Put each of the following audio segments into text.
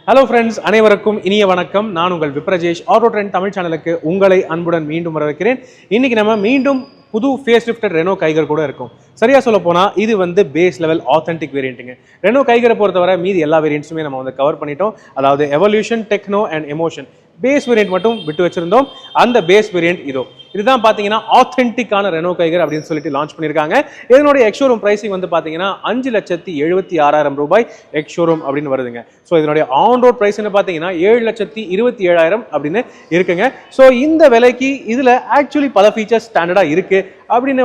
Hello friends, அனைவருக்கும் இனிய வணக்கம். நான் உங்கள் விப்ரஜேஷ். ஆட்டோ ட்ரெண்ட் தமிழ் சேனலுக்கு உங்களை அன்புடன் மீண்டும் வரவேற்கிறேன். இன்னைக்கு நம்ம மீண்டும் புது ஃபேஸ் லிஃப்டட் ரெனோ கைகர் கூட இருக்கும். சரியா சொல்ல போனால் இது பேஸ் லெவல் ஆத்தென்டிக் வேரியண்ட்டுங்க. ரெனோ கைகரை பொறுத்தவரை மீதி எல்லா வேரியண்ட்ஸுமே நம்ம கவர் பண்ணிட்டோம். அதாவது evolution, techno and emotion. Base variant மட்டும் விட்டு வச்சிருந்தோம். அந்த பேஸ் வேரியண்ட் இதுதான் பார்த்தீங்கன்னா ஆத்தென்டிக்கான ரெனோ கைகர் அப்படின்னு சொல்லிட்டு லான்ச் பண்ணியிருக்காங்க. இதனுடைய எக்ஷோரூம் பிரைசிங் பார்த்தீங்கன்னா 5,76,000 ரூபாய் எக்ஷோரூம் அப்படின்னு வருதுங்க. ஸோ இதனுடைய ஆன் ரோட் பிரைஸ் பார்த்தீங்கன்னா 7,27,000 அப்படின்னு இருக்குங்க. ஸோ இந்த விலைக்கு இதில் ஆக்சுவலி பல ஃபீச்சர்ஸ் ஸ்டாண்டர்டாக இருக்கு அப்படின்னு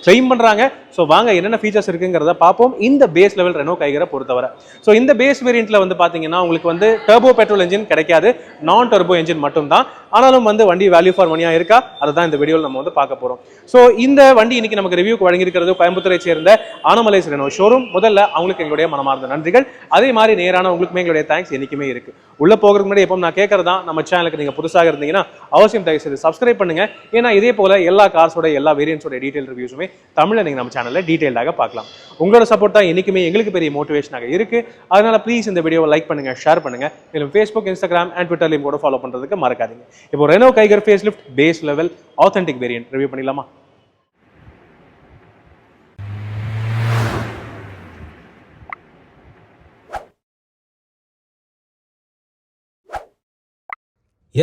கிளைம் பண்ணுறாங்க. ஸோ வாங்க என்னென்ன ஃபீச்சர்ஸ் இருக்குங்கிறத பார்ப்போம் இந்த பேஸ் லெவல் ரெனோ கைகரை பொறுத்தவரை. ஸோ இந்த பேஸ் வேரியண்ட்ல பார்த்தீங்கன்னா உங்களுக்கு டர்போ பெட்ரோல் என்ஜின் கிடைக்காது, நான் டர்போ என்ஜின் மட்டும் தான். ஆனாலும் வண்டி வேல்யூ ஃபார் மணியா இருக்கா, அதை தான் இந்த வீடியோவில் நம்ம பார்க்க போறோம். ஸோ இந்த வண்டி இன்னைக்கு நமக்கு ரிவ்யூக்கு வழங்கியிருக்கிறது கோயம்புத்தூரை சேர்ந்த ஆனமலைஸ் ரெனோ ஷோரூம். முதல்ல அவங்களுக்கு எங்களுடைய மனமார்ந்த நன்றிகள். அதே மாதிரி நேரான உங்களுக்குமே எங்களுடைய தேங்க்ஸ் என்னைக்குமே இருக்கு. உள்ள போகிறதுக்கு முன்னாடி எப்போ நான் கேட்கறதா, நம்ம சேனலுக்கு நீங்க புதுசாக இருந்தீங்கன்னா அவசியம் தயவு செய்து சப்ஸ்கிரைப் பண்ணுங்க. ஏன்னா இதே போல எல்லா கார்ஸோட எல்லா வேரியன்ட்ஸோட டீடைல் ரிவ்யூஸுமே தமிழ்ல நீங்க நம்ம சேனல்ல டீடைல்டாக பார்க்கலாம். உங்களோட சப்போர்ட் தான் என்னைக்குமே எங்களுக்கு பெரிய மோட்டிவேஷனாக இருக்கு. அதனால ப்ளீஸ் இந்த வீடியோவை லைக் பண்ணுங்க, ஷேர் பண்ணுங்க. மேலும் ஃபேஸ்புக், இன்ஸ்டாகிராம் அண்ட் ட்விட்டர்லையும் கூட ஃபாலோ பண்றதுக்கு மறக்காதீங்க. இப்போ Renault Kiger facelift base level authentic variant review பண்ணிடலாமா?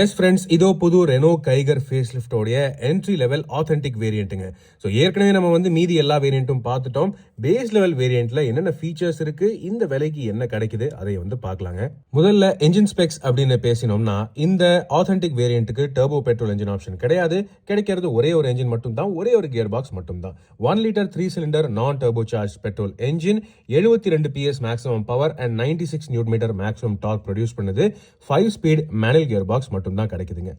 எஸ் ஃப்ரெண்ட்ஸ், இதோ புது ரெனோ கைகர் ஃபேஸ் லிஃப்டோடைய என்ட்ரி லெவல் ஆத்தென்டிக் வேரியண்ட்டுங்க. ஸோ ஏற்கனவே நம்ம மீதி எல்லா வேரியண்ட்டும் பார்த்துட்டோம். பேஸ் லெவல் வேரியண்ட்ல என்னென்ன ஃபீச்சர்ஸ் இருக்கு, இந்த விலைக்கு என்ன கிடைக்குது, அதை பார்க்கலாங்க. முதல்ல என்ஜின் ஸ்பெக்ஸ் அப்படின்னு பேசினோம்னா, இந்த ஆத்தென்டிக் வேரியண்ட்டுக்கு டர்போ பெட்ரோல் என்ஜின் ஆப்ஷன் கிடையாது. கிடைக்கிறது ஒரே ஒரு என்ஜின் மட்டும் தான், ஒரே ஒரு கியர் பாக்ஸ் மட்டும் தான். 1 litre 3 cylinder non turbo charge petrol engine, 72 PS maximum power and 96 newton metre maximum torque produce பண்ணுது. 5 ஸ்பீட் மேனுவல் கியர் பாக்ஸ் மட்டும் தான் கிடைக்குதுங்க.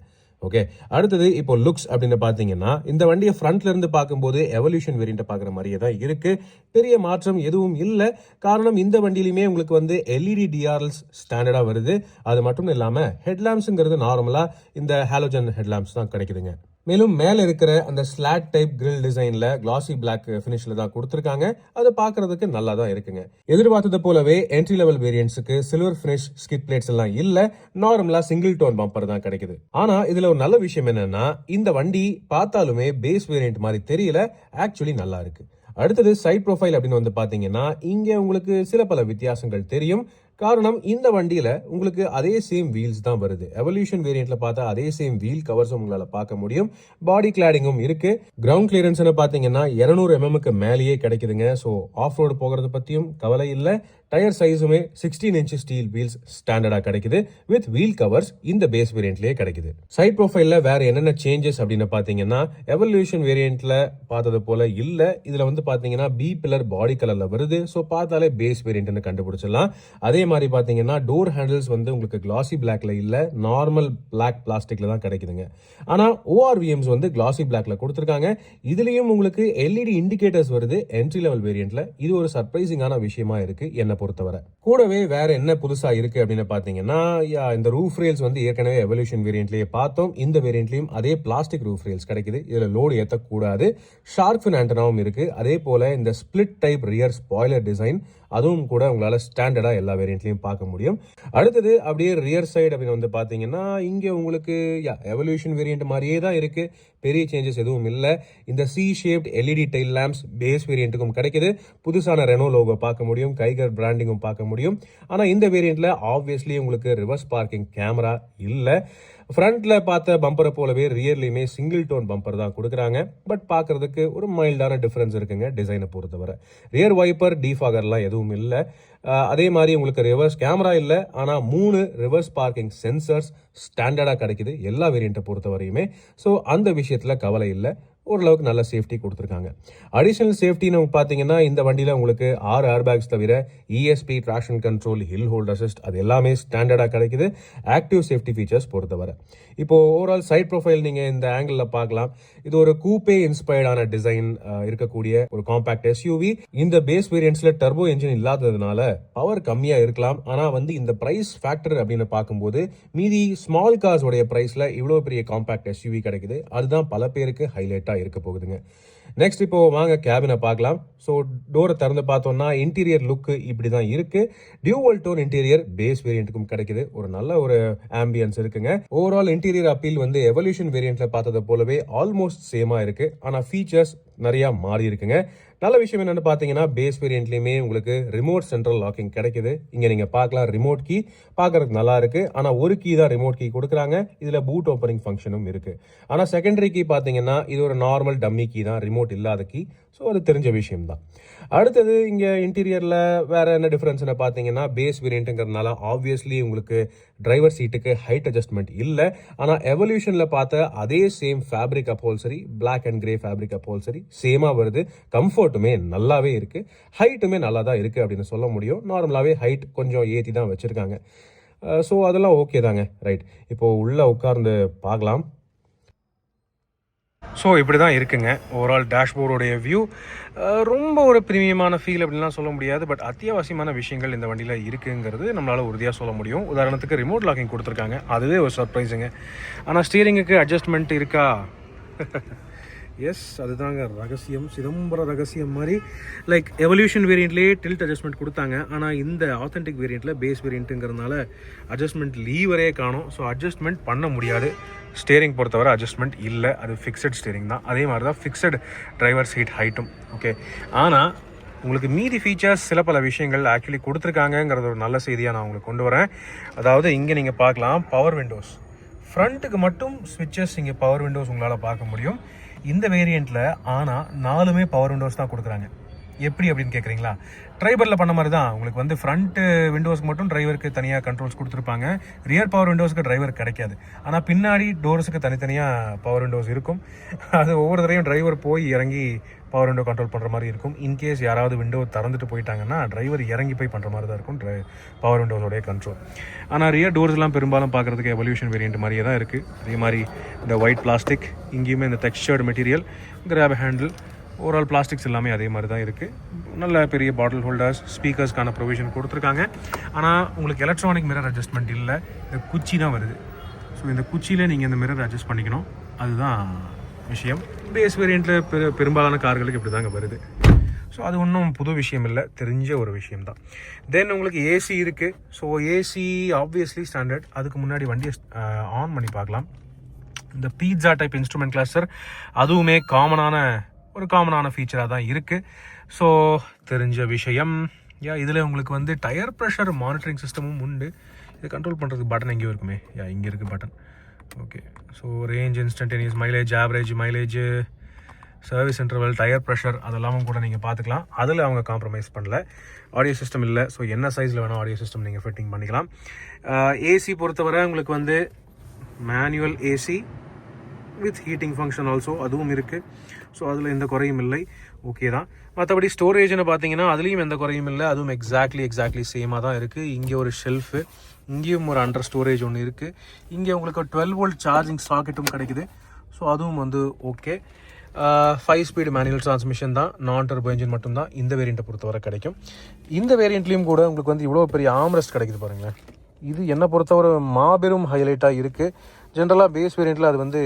ஓகே, அடுத்தது இப்போ லுக்ஸ் அப்படின்னு பாத்தீங்கன்னா, இந்த வண்டியை ஃப்ரண்ட்ல இருந்து பார்க்கும்போது எவல்யூஷன் வேரியண்ட்டை பார்க்குற மாதிரியே தான் இருக்கு. பெரிய மாற்றம் எதுவும் இல்லை. காரணம், இந்த வண்டியிலுமே உங்களுக்கு எல்இடி டிஆர்எல்ஸ் ஸ்டாண்டர்டா வருது. அது மட்டும் இல்லாம ஹெட்லாம்ப்ஸ்ங்கிறது நார்மலா இந்த ஹாலோஜன் ஹெட்லாம்ப்ஸ் தான் கிடைக்குதுங்க. மேலும் மேல இருக்கிற அந்த ஸ்லாட் டைப் கிரில் டிசைன்ல கிளாசி பிளாக் ஃபினிஷ்ல தான் கொடுத்திருக்காங்க. அது பார்க்கிறதுக்கு நல்லா தான் இருக்குங்க. எதிர்பார்த்தது போலவே என்ட்ரி லெவல் வேரியன்ட்ஸுக்கு சில்வர் ஃபினிஷ் ஸ்கிட் பிளேட்ஸ் எல்லாம் இல்ல, நார்மலா சிங்கிள் டோன் பம்பர் தான் கிடைக்குது. ஆனா இதுல ஒரு நல்ல விஷயம் என்னன்னா, இந்த வண்டி பார்த்தாலுமே பேஸ் வேரியன்ட் மாதிரி தெரியல, ஆக்சுவலி நல்லா இருக்கு. அடுத்தது சைட் ப்ரொஃபைல் அப்படின்னு பாத்தீங்கன்னா, இங்க உங்களுக்கு சில பல வித்தியாசங்கள் தெரியும். காரணம், இந்த வண்டியில உங்களுக்கு அதே சேம் வீல்ஸ் தான் வருது. எவல்யூஷன் வேரியன்ட்ல பார்த்தா அதே சேம் வீல் கவர்ஸ் உங்களால பார்க்க முடியும். பாடி கிளாடிங்கும் இருக்கு. கிரவுண்ட் கிளியரன்ஸ் பாத்தீங்கன்னா 200 mm மேலேயே கிடைக்குதுங்க. ஸோ ஆஃப் ரோடு போகிறது பத்தியும் கவலை இல்லை. டயர் சைஸுமே 16 inch ஸ்டீல் வீல்ஸ் ஸ்டாண்டர்டா கிடைக்குது. வித் வீல் கவர்ஸ் இந்த பேஸ் வேரியன்ட்லயே கிடைக்குது. சைட் ப்ரொஃபைல்ல வேற என்னென்ன சேஞ்சஸ் அப்படின்னு பாத்தீங்கன்னா, எவல்யூஷன் வேரியன்ட்ல பார்த்தது போல இல்ல. இதுல பாத்தீங்கன்னா பி பில்லர் பாடி கலர்ல வருது. ஸோ பார்த்தாலே பேஸ் வேரியன்ட்னு கண்டுபிடிச்சிடலாம். அதே மாதிரி பாத்தீங்கன்னா டோர் ஹேண்டில்ஸ் உங்களுக்கு கிளாசி பிளாக்ல இல்ல, நார்மல் பிளாக் பிளாஸ்டிக்ல தான் கிடைக்குதுங்க. ஆனா ஓஆர்விஎம்ஸ் கிளாசி பிளாக்ல கொடுத்திருக்காங்க. இதுலயும் உங்களுக்கு எல்இடி இண்டிகேட்டர்ஸ் வருது என்ட்ரி லெவல் வேரியன்ட்ல. இது ஒரு சர்ப்ரைசிங்கான விஷயமா இருக்கு என்ன பொறுத்தவரை. கூடவே வேற என்ன புதுசா இருக்கு அப்படின்னு பாத்தீங்கன்னா, இந்த ரூஃப் ரேல்ஸ் ஏற்கனவே எவல்யூஷன் வேரியன்ட்லயே பார்த்தோம். இந்த வேரியன்ட்லயும் அதே பிளாஸ்டிக் ரூஃப் ரேல்ஸ் கிடைக்குது. இதுல லோடு ஏத்தக்கூடாது. ஷார்க் ஃபின் ஆண்டனாவும் இருக்கு. அதே போல இந்த split type rear spoiler design, அதுவும் கூட உங்களால ஸ்டாண்டர்டா எல்லா வேரியன்ட்லயும் பார்க்க முடியும். அடுத்தது அப்படியே ரியர் சைடு அப்படின்னு பாத்தீங்கன்னா, இங்க உங்களுக்கு எவல்யூஷன் வேரியன்ட் மாதிரியே தான் இருக்கு. பெரிய சேஞ்சஸ் எதுவும் இல்லை. இந்த C shaped LED tail lamps base வேரியன்ட்டுக்கும் கிடைக்குது. புதுசான ரெனோ லோகோ பார்க்க முடியும், கைகர் பிராண்டிங்கும் பார்க்க முடியும். ஆனா இந்த வேரியன்ட்ல ஆப்வியஸ்லி உங்களுக்கு ரிவர்ஸ் பார்க்கிங் கேமரா இல்லை. ஃப்ரண்ட்ல பார்த்த பம்பரை போலவே ரியர்லயுமே சிங்கிள் டோன் பம்பர் தான் கொடுக்குறாங்க. பட் பார்க்கறதுக்கு ஒரு மைல்டான டிஃபரன்ஸ் இருக்குங்க டிசைனை பொறுத்தவரை. ரியர் வைப்பர் டீஃபாகர்லாம் எதுவும் இல்லை. அதே மாதிரி உங்களுக்கு ரிவர்ஸ் கேமரா இல்லை. ஆனா 3 ரிவர்ஸ் பார்க்கிங் சென்சர்ஸ் ஸ்டாண்டர்டா கிடைக்குது எல்லா வேரியண்ட்டை பொறுத்தவரையுமே. ஸோ அந்த விஷயத்துல கவலை இல்லை. ஓரளவுக்கு நல்ல சேஃப்டி கொடுத்துருக்காங்க. அடிஷனல் சேஃப்டி நம்ம பார்த்தீங்கன்னா, இந்த வண்டியில் உங்களுக்கு 6 ஏர்பேக்ஸ் தவிர ESP, traction control, hill hold assist அது எல்லாமே ஸ்டாண்டர்டாக கிடைக்குது ஆக்டிவ் சேஃப்டி ஃபீச்சர்ஸ் பொறுத்தவரை. இப்போ ஓவரால் சைட் ப்ரொஃபைல் நீங்கள் இந்த ஆங்கிளில் பார்க்கலாம். இது ஒரு கூப்பே இன்ஸ்பயர்டான டிசைன் இருக்கக்கூடிய ஒரு காம்பாக்ட் எஸ்யூவி. இந்த பேஸ் வேரியன்ட்ஸ்ல டர்போ என்ஜின் இல்லாததுனால பவர் கம்மியாக இருக்கலாம். ஆனால் இந்த பிரைஸ் ஃபேக்டர் அப்படின்னு பார்க்கும்போது மீதி ஸ்மால் கார்ஸ் உடைய பிரைஸ்ல இவ்வளோ பெரிய காம்பாக்ட் எஸ்யூவி கிடைக்குது. அதுதான் பல பேருக்கு ஹைலைட்டாக இருக்க போகுதுங்க. நெக்ஸ்ட் இப்போ வாங்க கேபினை பார்க்கலாம். ஸோ டோரை திறந்து பார்த்தோம்னா இன்டீரியர் லுக்கு இப்படி தான் இருக்கு. டியூவல் டோன் இன்டீரியர் பேஸ் வேரியண்ட்டுக்கும் கிடைக்குது. ஒரு நல்ல ஒரு ஆம்பியன்ஸ் இருக்குங்க. ஓவரால் இன்டீரியர் அப்பீல் வந்து எவல்யூஷன் வேரியண்ட்ல பார்த்ததை போலவே ஆல்மோஸ்ட் சேமா இருக்கு. ஆனால் ஃபீச்சர்ஸ் நிறைய மாறி இருக்குங்க. நல்ல விஷயம் என்னன்னு பார்த்தீங்கன்னா பேஸ் வேரியண்ட்லயுமே உங்களுக்கு ரிமோட் சென்ட்ரல் லாக்கிங் கிடைக்குது. இங்க நீங்க பார்க்கலாம் ரிமோட் கீ பார்க்கறதுக்கு நல்லா இருக்கு. ஆனா ஒரு கீ தான் ரிமோட் கீ கொடுக்குறாங்க. இதுல பூட் ஓப்பனிங் ஃபங்க்ஷனும் இருக்கு. ஆனா செகண்டரி கீ பார்த்தீங்கன்னா இது ஒரு நார்மல் டம்மி கீ தான், ரிமோட் இல்லாத கீ. ஸோ அது தெரிஞ்ச விஷயம் தான். அடுத்தது இங்க இன்டீரியர்ல வேற என்ன டிஃபரன்ஸ்னு பார்த்தீங்கன்னா பேஸ் வேரியண்ட்டுங்கிறதுனால ஆப்வியஸ்லி உங்களுக்கு டிரைவர் சீட்டுக்கு ஹைட் அட்ஜஸ்ட்மெண்ட் இல்லை. ஆனால் எவல்யூஷன்ல பார்த்த அதே same fabric upholstery, black and grey fabric upholstery சேமா வருது. கம்ஃபர்ட்டுமே நல்லாவே இருக்கு, ஹைட்டுமே நல்லா தான் இருக்கு அப்படின்னு சொல்ல முடியும். நார்மலாகவே ஹைட் கொஞ்சம் ஏற்றி தான் வச்சிருக்காங்க. ஸோ அதெல்லாம் ஓகே தாங்க. ரைட், இப்போ உள்ள உட்கார்ந்து பார்க்கலாம். ஸோ இப்படி தான் இருக்குங்க ஓவரால் டேஷ்போர்டோடைய வியூ. ரொம்ப ஒரு ப்ரீமியமான ஃபீல் அப்படின்லாம் சொல்ல முடியாது. பட் அத்தியாவசியமான விஷயங்கள் இந்த வண்டியில் இருக்குங்கிறது நம்மளால் உறுதியாக சொல்ல முடியும். உதாரணத்துக்கு ரிமோட் லாக்கிங் கொடுத்துருக்காங்க, அதுவே ஒரு சர்ப்ரைஸுங்க. ஆனால் ஸ்டீரிங்குக்கு அட்ஜஸ்ட்மெண்ட் இருக்கா? எஸ், அதுதாங்க ரகசியம், சிதம்பர ரகசியம் மாதிரி. லைக் எவல்யூஷன் வேரியண்ட்லேயே டில்ட் அட்ஜஸ்ட்மெண்ட் கொடுத்தாங்க. ஆனால் இந்த ஆத்தென்டிக் வேரியண்ட்டில் பேஸ் வேரியண்ட்டுங்கிறதுனால அட்ஜஸ்ட்மெண்ட் லீவரே காணும். ஸோ அட்ஜஸ்ட்மெண்ட் பண்ண முடியாது. ஸ்டேரிங் பொறுத்தவரை அட்ஜஸ்ட்மெண்ட் இல்லை, அது ஃபிக்ஸட் ஸ்டேரிங் தான். அதே மாதிரி தான் ஃபிக்ஸட் டிரைவர் சீட் ஹைட்டும். ஓகே, ஆனால் உங்களுக்கு மீதி ஃபீச்சர்ஸ் சில பல விஷயங்கள் ஆக்சுவலி கொடுத்துருக்காங்கங்கிறது ஒரு நல்ல செய்தியாக நான் உங்களுக்கு கொண்டு வரேன். அதாவது இங்கே நீங்கள் பார்க்கலாம் பவர் விண்டோஸ். ஃப்ரண்ட்டுக்கு மட்டும் ஸ்விட்சஸ் இங்கே பவர் விண்டோஸ் உங்களால் பார்க்க முடியும் இந்த வேரியண்ட்டில். ஆனால் 4மே பவர் விண்டோஸ் தான் கொடுக்குறாங்க. எப்படி அப்படின்னு கேட்குறீங்களா? ட்ரைபரில் பண்ண மாதிரி தான். உங்களுக்கு வந்து ஃப்ரண்ட்டு விண்டோஸ்க்கு மட்டும் டிரைவருக்கு தனியாக கண்ட்ரோல்ஸ் கொடுத்துருப்பாங்க. ரியர் பவர் விண்டோஸுக்கு டிரைவர் கிடைக்காது. ஆனால் பின்னாடி டோர்ஸுக்கு தனித்தனியாக பவர் விண்டோஸ் இருக்கும். அது ஒவ்வொரு தடையும் டிரைவர் போய் இறங்கி பவர் விண்டோ கண்ட்ரோல் பண்ணுற மாதிரி இருக்கும். இன்கேஸ் யாராவது விண்டோ திறந்துட்டு போயிட்டாங்கன்னா டிரைவர் இறங்கி போய் பண்ணுற மாதிரி தான் இருக்கும் பவர் விண்டோஸோடைய கண்ட்ரோல். ஆனால் ரியர் டோர்ஸ்லாம் பெரும்பாலும் பார்க்குறதுக்கு எவல்யூஷன் வேரியண்ட் மாதிரியே தான் இருக்குது. அதே மாதிரி இந்த ஒயிட் பிளாஸ்டிக், இங்கேயுமே இந்த textured material, grab handle, overall plastics எல்லாமே அதே மாதிரி தான் இருக்குது. நல்ல பெரிய பாட்டில் ஹோல்டர்ஸ், ஸ்பீக்கர்ஸ்க்கான ப்ரொவிஷன் கொடுத்துருக்காங்க. ஆனால் உங்களுக்கு எலக்ட்ரானிக் மிரர் அட்ஜஸ்ட்மெண்ட் இல்லை, இந்த குச்சி தான் வருது. ஸோ இந்த குச்சியில் நீங்கள் இந்த மிரர் அட்ஜஸ்ட் பண்ணிக்கணும், அதுதான் விஷயம். பேஸ் வேரியண்ட்டில் பெரும்பாலான கார்களுக்கு இப்படி தாங்க வருது. ஸோ அது ஒன்றும் புது விஷயம் இல்லை, தெரிஞ்ச ஒரு விஷயம் தான். தென் உங்களுக்கு ஏசி இருக்குது. So AC obviously standard. அதுக்கு முன்னாடி வண்டியை ஆன் பண்ணி பார்க்கலாம். இந்த பீட்சா டைப் இன்ஸ்ட்ருமெண்ட் கிளஸ்டர் அதுவுமே காமனான ஃபீச்சராக தான் இருக்குது. ஸோ தெரிஞ்ச விஷயம். இதில் உங்களுக்கு வந்து டயர் ப்ரெஷர் மானிட்டரிங் சிஸ்டமும் உண்டு. இது கண்ட்ரோல் பண்ணுறதுக்கு பட்டன் எங்கேயும் இருக்குமே. இங்கே இருக்குது button. Okay, so range, instantaneous mileage, average mileage, service interval, tyre pressure அதெல்லாமும் கூட நீங்கள் பார்த்துக்கலாம். அதில் அவங்க காம்ப்ரமைஸ் பண்ணல. ஆடியோ சிஸ்டம் இல்லை. ஸோ என்ன சைஸில் வேணால் ஆடியோ சிஸ்டம் நீங்கள் ஃபிட்டிங் பண்ணிக்கலாம். ஏசி பொறுத்தவரை உங்களுக்கு வந்து manual AC with heating function also அதுவும் இருக்குது. ஸோ அதில் எந்த குறையும் இல்லை, ஓகே தான். மற்றபடி ஸ்டோரேஜ்னு பார்த்தீங்கன்னா அதுலேயும் எந்த குறையும் இல்லை. அதுவும் எக்ஸாக்ட்லி சேமாக தான் இருக்குது. இங்கே ஒரு ஷெல்ஃபு, இங்கேயும் ஒரு அண்டர் ஸ்டோரேஜ் ஒன்று இருக்குது. இங்கே உங்களுக்கு 12 வோல்ட் சார்ஜிங் சாக்கெட்டும் கிடைக்குது. ஸோ அதுவும் வந்து ஓகே. 5 ஸ்பீடு மேனுவல் டிரான்ஸ்மிஷன் தான், நான் டர்போ என்ஜின் மட்டும்தான் இந்த வேரியண்ட்டை பொறுத்தவரை கிடைக்கும். இந்த வேரியண்ட்லேயும் கூட உங்களுக்கு வந்து இவ்வளோ பெரிய ஆம்ரெஸ்ட் கிடைக்குது பாருங்களேன். இது என்னை பொறுத்தவரை மாபெரும் ஹைலைட்டாக இருக்குது. ஜென்ரலாக பேஸ் வேரியண்ட்டில் அது வந்து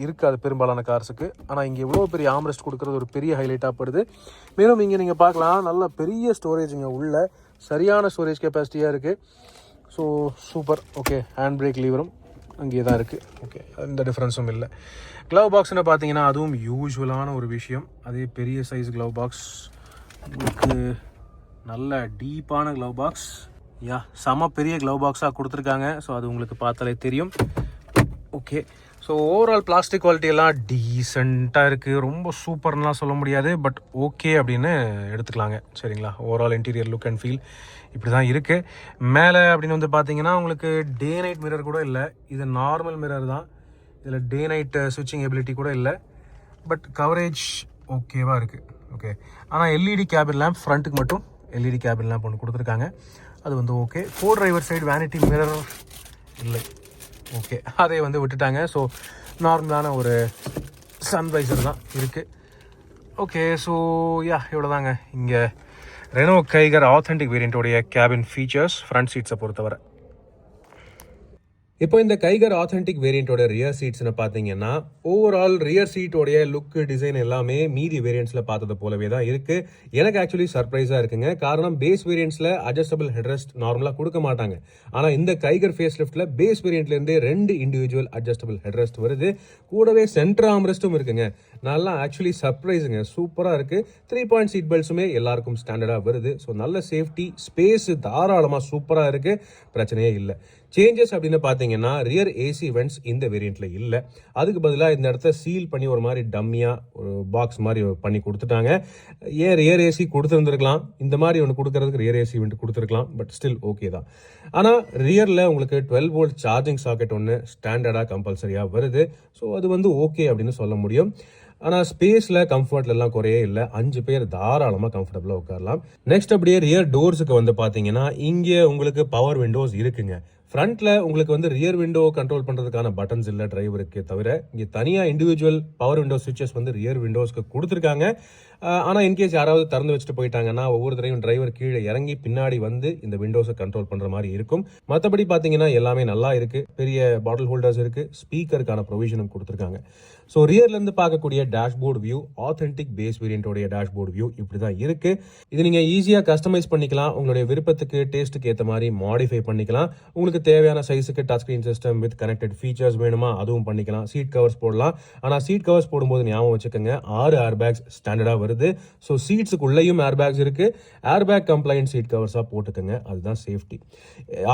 இருக்காது பெரும்பாலான கார்ஸுக்கு. ஆனால் இங்கே இவ்வளோ பெரிய ஆம்ரெஸ்ட் கொடுக்குறது ஒரு பெரிய ஹைலைட்டாக படுது. மேலும் இங்கே நீங்கள் பார்க்கலாம் நல்ல பெரிய ஸ்டோரேஜ் இங்கே உள்ள சரியான ஸ்டோரேஜ் கெப்பாசிட்டியாக இருக்குது. So super. Okay, hand brake லீவரும் அங்கே தான் இருக்குது. ஓகே, எந்த டிஃப்ரென்ஸும் இல்லை. க்ளவ் பாக்ஸ்னு பார்த்தீங்கன்னா அதுவும் யூஸ்வலான ஒரு விஷயம். அதே பெரிய சைஸ் க்ளவ் பாக்ஸ், உங்களுக்கு நல்ல டீப்பான க்ளவ் பாக்ஸ். செம பெரிய க்ளவ் பாக்ஸாக கொடுத்துருக்காங்க. ஸோ அது உங்களுக்கு பார்த்தாலே தெரியும். Okay, so overall plastic quality எல்லாம் டீசெண்டாக இருக்குது. ரொம்ப சூப்பர்லாம் சொல்ல முடியாது, பட் ஓகே அப்படின்னு எடுத்துக்கலாங்க. சரிங்களா? Overall interior look and feel இப்படி தான் இருக்குது. மேலே அப்படின்னு வந்து பார்த்தீங்கன்னா உங்களுக்கு டே நைட் மிரர் கூட இல்லை. இது நார்மல் மிரர் தான். இதில் டே நைட் ஸ்விட்சிங் எபிலிட்டி கூட இல்லை. பட் கவரேஜ் ஓகேவாக இருக்குது. ஓகே, ஆனால் எல்இடி கேபின் லேம்ப், ஃப்ரண்ட்டுக்கு மட்டும் எல்இடி கேபின் லேம்ப் ஒன்று கொடுத்துருக்காங்க. அது வந்து okay. Four driver side vanity mirror இல்லை. ஓகே, அதை வந்து விட்டுட்டாங்க. ஸோ நார்மலான ஒரு சன்வைசர் தான் இருக்குது. ஓகே, ஸோ இவ்வளோ தாங்க இங்கே ரெனோ கைகர் ஆத்தென்டிக் வேரியண்ட்டோடைய கேபின் ஃபீச்சர்ஸ் ஃப்ரண்ட் சீட்ஸை பொறுத்தவரை. இப்போ இந்த கைகர் ஆத்தென்டிக் வேரியண்டோட ரியர் சீட்ஸ்னு பார்த்தீங்கன்னா ஓவரால் ரியர் சீட்டோடைய லுக் டிசைன் எல்லாமே மீதி வேரியன்ட்ஸ்ல பார்த்தது போலவே தான் இருக்கு. எனக்கு ஆக்சுவலி சர்ப்ரைஸா இருக்குங்க. காரணம் பேஸ் வேரியன்ட்ஸ்ல அட்ஜஸ்டபிள் ஹெட்ரெஸ்ட் நார்மலா கொடுக்க மாட்டாங்க. ஆனா இந்த கைகர் ஃபேஸ் லிஃப்ட்ல பேஸ் வேரியன்ட்ல இருந்தே 2 இண்டிவிஜுவல் அட்ஜஸ்டபிள் ஹெட்ரெஸ்ட் வருது. கூடவே சென்டர் ஆர்ம்ரெஸ்டும் இருக்குங்க. நல்லா ஆக்சுவலி சர்ப்ரைஸுங்க, சூப்பரா இருக்கு. 3 பாயிண்ட் சீட் பெல்ட்ஸுமே எல்லாருக்கும் ஸ்டாண்டர்டா வருது. ஸோ நல்ல சேஃப்டி, ஸ்பேஸ் தாராளமா சூப்பரா இருக்கு, பிரச்சனையே இல்லை. சேஞ்சஸ் அப்படின்னு பார்த்தீங்கன்னா ரியர் ஏசி வென்ட்ஸ் இந்த வேரியண்ட்ல இல்லை. அதுக்கு பதிலாக இந்த இடத்த சீல் பண்ணி ஒரு மாதிரி டம்மியா ஒரு பாக்ஸ் மாதிரி பண்ணி கொடுத்துட்டாங்க. ஏன் ரியர் ஏசி கொடுத்துருந்துருக்கலாம், இந்த மாதிரி ஒன்று கொடுக்கறதுக்கு ரியர் ஏசி வெண்ட் கொடுத்துருக்கலாம், பட் ஸ்டில் ஓகே தான். ஆனால் ரியரில் உங்களுக்கு 12 வோல்ட் சார்ஜிங் சாக்கெட் ஒன்று ஸ்டாண்டர்டாக கம்பல்சரியாக வருது. ஸோ அது வந்து ஓகே அப்படின்னு சொல்ல முடியும். ஆனால் ஸ்பேஸில் கம்ஃபர்ட்ல எல்லாம் குறையே இல்லை. 5 பேர் தாராளமாக கம்ஃபர்டபுளாக உட்காரலாம். நெக்ஸ்ட் அப்படியே ரியர் டோர்ஸுக்கு வந்து பார்த்தீங்கன்னா இங்கே உங்களுக்கு பவர் விண்டோஸ் இருக்குங்க. ஃப்ரண்ட்ல உங்களுக்கு வந்து ரியர் விண்டோ கண்ட்ரோல் பண்றதுக்கான பட்டன்ஸ் இல்ல டிரைவருக்கு தவிர, இங்க தனியா இண்டிவிஜுவல் பவர் விண்டோ சுவிட்சஸ் வந்து ரியர் விண்டோஸ்க்கு கொடுத்துருக்காங்க. ஆனா இன்கேஸ் யாராவது திறந்து வச்சுட்டு போயிட்டாங்கன்னா ஒவ்வொரு தடவையும் டிரைவர் கீழே இறங்கி பின்னாடி வந்து இந்த விண்டோஸை கண்ட்ரோல் பண்ற மாதிரி இருக்கும். மற்றபடி பாத்தீங்கன்னா எல்லாமே நல்லா இருக்கு. பெரிய பாட்டில் ஹோல்டர்ஸ் இருக்கு, ஸ்பீக்கருக்கான ப்ரொவிஷனும் கொடுத்துருக்காங்க. ஸோ ரியர்ல இருந்து பார்க்கக்கூடிய டேஷ்போர்ட் வியூ ஆத்தென்டிக் பேஸ் வேரியண்டோடைய டேஷ்போர்ட் வியூ இப்படிதான் இருக்கு. இது நீங்க ஈஸியா கஸ்டமைஸ் பண்ணிக்கலாம். உங்களுடைய விருப்பத்துக்கு டேஸ்ட்டுக்கு ஏற்ற மாதிரி மாடிஃபை பண்ணிக்கலாம். உங்களுக்கு தேவையான சைஸுக்கு touch screen system with connected features வேணுமா அதுவும் பண்ணிக்கலாம். சீட் கவர்ஸ் போடலாம். ஆனால் சீட் கவர்ஸ் போடும்போது ஞாபகம் வச்சுக்கோங்க, 6 ஏர் பேக்ஸ் ஸ்டாண்டர்டாக வருது. ஸோ சீட்ஸுக்குள்ளேயும் ஏர் பேக்ஸ் இருக்கு. ஏர் பேக் கம்ப்ளைண்ட் சீட் கவர்ஸாக போட்டுக்கோங்க, அதுதான் சேஃப்டி.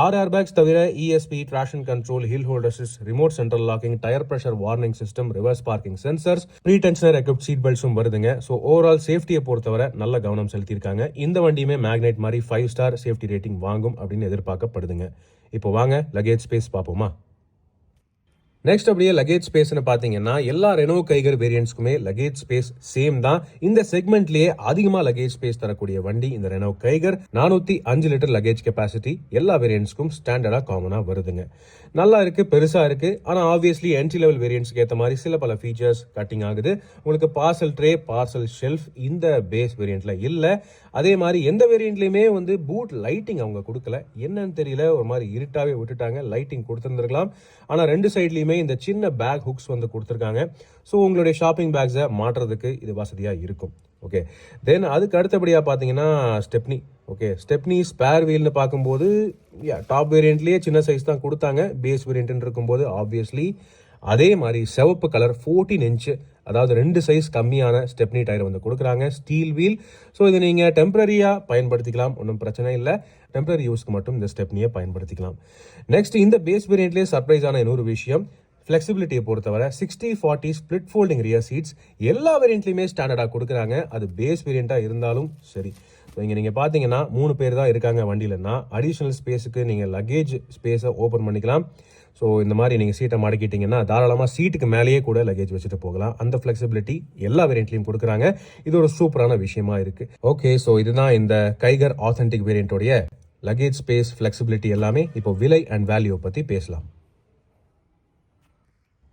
6 ஏர் பேக்ஸ் தவிர ESP, traction control, hill hold assist, remote central locking, tyre pressure warning system, reverse parking sensors, pretensioner equipped seat பெல்ட்ஸும் வருதுங்க. So overall சேஃப்டியை பொறுத்தவரை நல்ல கவனம் செலுத்தியிருக்காங்க. இந்த வண்டியுமே மேக்னைட் மாதிரி 5 ஸ்டார் சேஃப்டி ரேட்டிங் வாங்கும் அப்படின்னு எதிர்பார்க்கப்படுதுங்க. இப்போ வாங்க லக்கேஜ் ஸ்பேஸ் பார்ப்போமா. நெக்ஸ்ட் அப்படியே லக்கேஜ் ஸ்பேஸ்னு பார்த்தீங்கன்னா எல்லா ரெனோ கைகர் வேரியன்ட்ஸ்க்குமே லக்கேஜ் ஸ்பேஸ் சேம் தான். இந்த செக்மெண்ட்லயே அதிகமாக லக்கேஜ் ஸ்பேஸ் தரக்கூடிய வண்டி இந்த Renault Kiger. 405 litre luggage capacity எல்லா வேரியன்ட்ஸ்க்கும் ஸ்டாண்டர்டா காமனா வருதுங்க. நல்லா இருக்கு, பெருசா இருக்கு. ஆனால் ஆப்வியஸ்லி என்ட்ரி லெவல் வேரியன்ட்ஸ்க்கு ஏற்ற மாதிரி சில பல ஃபீச்சர்ஸ் கட்டிங் ஆகுது. உங்களுக்கு பார்சல் ட்ரே, பார்சல் ஷெல்ஃப் இந்த பேஸ் வேரியண்ட்ல இல்லை. அதே மாதிரி எந்த வேரியண்ட்லயுமே வந்து பூட் லைட்டிங் அவங்க கொடுக்கல. என்னன்னு தெரியல, ஒரு மாதிரி இருட்டாவே விட்டுட்டாங்க. லைட்டிங் கொடுத்துருந்துருக்கலாம். ஆனால் 2 சைட்லயுமே இந்த சின்ன பேக் ஹுக்ஸ் வந்து கொடுத்துருக்காங்க. ஸோ உங்களுடைய ஷாப்பிங் பேக்ஸை மாட்டுறதுக்கு இது வசதியாக இருக்கும். ஓகே, தென் அதுக்கு அடுத்தபடியாக பார்த்தீங்கன்னா ஸ்டெப்னி. ஓகே, ஸ்டெப்னி ஸ்பேர் வீல்னு பார்க்கும்போது டாப் வேரியண்ட்லேயே சின்ன சைஸ் தான் கொடுத்தாங்க. பேஸ் வேரியன்ட் இருக்கும்போது ஆப்வியஸ்லி அதே மாதிரி சிவப்பு கலர் 14 இன்ச்சு, அதாவது 2 சைஸ் கம்மியான ஸ்டெப்னி டயர் வந்து கொடுக்குறாங்க. Steel wheel. ஸோ இதை நீங்கள் டெம்பரரியாக பயன்படுத்திக்கலாம், ஒன்றும் பிரச்சனை இல்லை. டெம்பரரி யூஸ்க்கு மட்டும் இந்த ஸ்டெப்னியை பயன்படுத்திக்கலாம். நெக்ஸ்ட் இந்த பேஸ் வேரியண்ட்லேயே சர்ப்ரைஸான இன்னொரு விஷயம், ஃப்ளெக்சிபிலிட்டியை பொறுத்தவரை 60/40 ஸ்பிளிட் ஃபோல்டிங் ரியர் சீட்ஸ் எல்லா வேரியண்ட்லையுமே ஸ்டாண்டர்டாக கொடுக்குறாங்க. அது பேஸ் வேரியண்ட்டாக இருந்தாலும் சரி. இங்கே நீங்கள் பார்த்தீங்கன்னா 3 பேர் தான் இருக்காங்க வண்டியிலன்னா அடிஷ்னல் ஸ்பேஸுக்கு நீங்கள் லக்கேஜ் ஸ்பேஸை ஓப்பன் பண்ணிக்கலாம். ஸோ இந்த மாதிரி நீங்கள் சீட்டை மடக்கிட்டீங்கன்னா தாராளமாக சீட்டுக்கு மேலேயே கூட லக்கேஜ் வச்சுட்டு போகலாம். அந்த ஃப்ளெக்சிபிலிட்டி எல்லா வேரியண்ட்லையும் கொடுக்குறாங்க. இது ஒரு சூப்பரான விஷயமா இருக்கு. ஓகே, ஸோ இதுதான் இந்த கைகர் ஆத்தென்டிக் வேரியண்டோடைய லக்கேஜ் ஸ்பேஸ், ஃப்ளெக்சிபிலிட்டி எல்லாமே. இப்போ விலை அண்ட் வேல்யூ பற்றி பேசலாம்.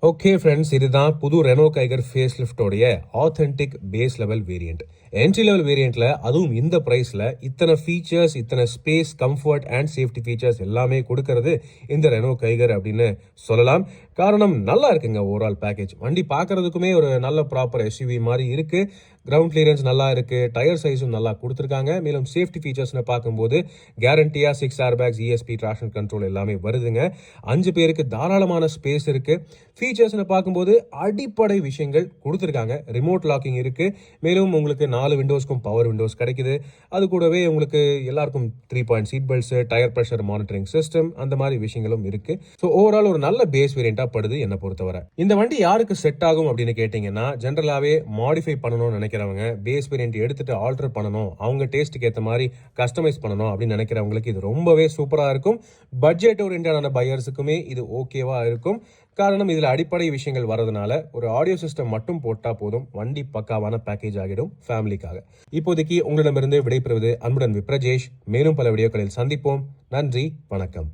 ஓகே ஃப்ரெண்ட்ஸ், இதுதான் புது ரெனோ கைகர் ஃபேஸ் லிஃப்டோடைய authentic base level variant. Entry level வேரியண்ட்ல அதுவும் இந்த பிரைஸ்ல இத்தனை ஃபீச்சர்ஸ், இத்தனை space, comfort and safety features எல்லாமே கொடுக்கறது இந்த ரெனோ கைகர் அப்படின்னு சொல்லலாம். காரணம் நல்லா இருக்குங்க ஓவரால் பேக்கேஜ். வண்டி பார்க்கறதுக்குமே ஒரு நல்ல ப்ராப்பர் SUV மாதிரி இருக்கு. கிரவுண்ட் கிளியரன்ஸ் நல்லா இருக்கு, டயர் சைஸும் நல்லா கொடுத்துருக்காங்க. மேலும் சேஃப்டி ஃபீச்சர்ஸ்னு பார்க்கும்போது கேரண்டியா 6 air packs, ESP, traction control எல்லாமே வருதுங்க. 5 பேருக்கு தாராளமான ஸ்பேஸ் இருக்கு. ஃபீச்சர்ஸ்னு பார்க்கும்போது அடிப்படை விஷயங்கள் கொடுத்துருக்காங்க. ரிமோட் லாக்கிங் இருக்கு. மேலும் உங்களுக்கு 4 விண்டோஸ்க்கும் பவர் விண்டோஸ் கிடைக்குது. அது கூடவே உங்களுக்கு எல்லாருக்கும் 3 point seat belts, tyre pressure monitoring system, அந்த மாதிரி விஷயங்களும் இருக்கு. ஸோ ஓவரால் ஒரு நல்ல பேஸ் வேரியண்டா படுது என்ன பொறுத்தவரை. இந்த வண்டி யாருக்கு செட் ஆகும் அப்படின்னு கேட்டீங்கன்னா, ஜென்ரலாவே மாடிஃபை பண்ணணும்னு நினைக்கிறவங்க, பேஸ் வேரியண்ட் எடுத்துட்டு ஆல்டர் பண்ணணும், அவங்க டேஸ்ட்டுக்கு ஏற்ற மாதிரி கஸ்டமைஸ் பண்ணணும் அப்படின்னு நினைக்கிறவங்களுக்கு இது ரொம்பவே சூப்பரா இருக்கும். பட்ஜெட் ஓரியன்டான பையர்ஸுக்குமே இது ஓகேவா இருக்கும். காரணம் இதுல அடிப்படை விஷயங்கள் வரதுனால ஒரு ஆடியோ சிஸ்டம் மட்டும் போட்டா போதும், வண்டி பக்காவான பேக்கேஜ் ஆகிடும் ஃபேமிலிக்காக. இப்போதைக்கு உங்களிடமிருந்து விடைபெறுவது அன்புடன் விப்ரஜேஷ். மேலும் பல வீடியோக்களில் சந்திப்போம். நன்றி, வணக்கம்.